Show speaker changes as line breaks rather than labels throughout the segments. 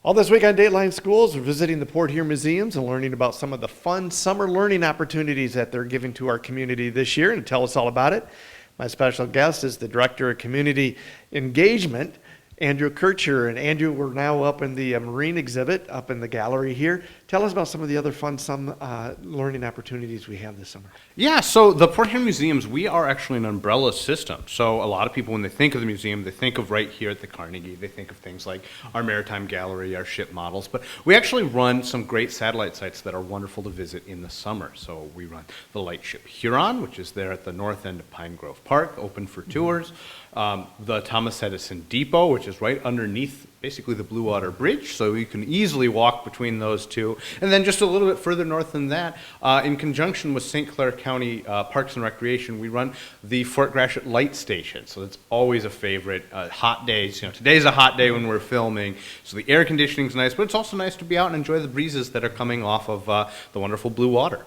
All this week on Dateline Schools, we're visiting the Port Huron Museums and learning about some of the fun summer learning opportunities that they're giving to our community this year. And to tell us all about it, my special guest is the Director of Community Engagement, Andrew Kercher. And Andrew, we're now up in the marine exhibit, up in the gallery here. Tell us about some of the other fun learning opportunities we have this summer.
Yeah, so the Port Huron Museums, we are actually an umbrella system. So a lot of people, when they think of the museum, they think of right here at the Carnegie. They think of things like our maritime gallery, our ship models. But we actually run some great satellite sites that are wonderful to visit in the summer. So we run the Lightship Huron, which is there at the north end of Pine Grove Park, open for tours. The Thomas Edison Depot, which is right underneath basically the Blue Water Bridge, so you can easily walk between those two. And then just a little bit further north than that, in conjunction with St. Clair County Parks and Recreation, we run the Fort Gratiot Light Station. So it's always a favorite. Hot days, today's a hot day when we're filming, so the air conditioning's nice, but it's also nice to be out and enjoy the breezes that are coming off of the wonderful blue water.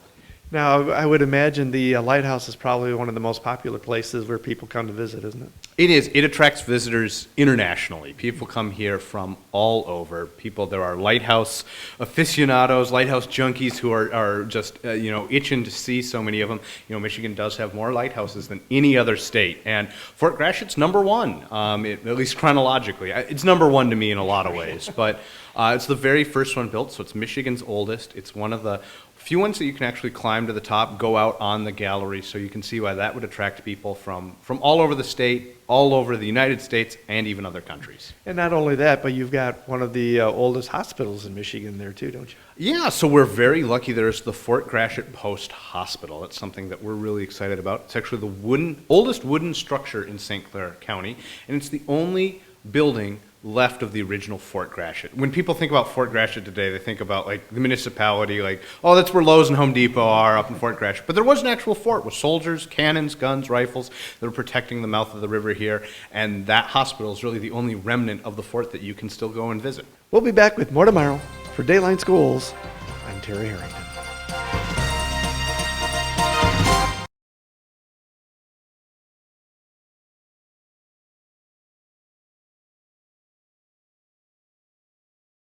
Now, I would imagine the lighthouse is probably one of the most popular places where people come to visit, isn't it?
It is. It attracts visitors internationally. People come here from all over. There are lighthouse aficionados, lighthouse junkies who are just, itching to see so many of them. Michigan does have more lighthouses than any other state. And Fort Gratiot's number one, at least chronologically. It's number one to me in a lot of ways. But it's the very first one built, so it's Michigan's oldest. It's one of the few ones that you can actually climb to the top, go out on the gallery, so you can see why that would attract people from all over the state, all over the United States, and even other countries.
And not only that, but you've got one of the oldest hospitals in Michigan there too, don't you?
Yeah, so we're very lucky. There's the Fort Gratiot Post Hospital. That's something that we're really excited about. It's actually the oldest wooden structure in St. Clair County, and it's the only building left of the original Fort Gratiot. When people think about Fort Gratiot today, they think about like the municipality, like, oh, that's where Lowe's and Home Depot are up in Fort Gratiot. But there was an actual fort with soldiers, cannons, guns, rifles that were protecting the mouth of the river here. And that hospital is really the only remnant of the fort that you can still go and visit.
We'll be back with more tomorrow. For Dateline Schools, I'm Terry Harrington.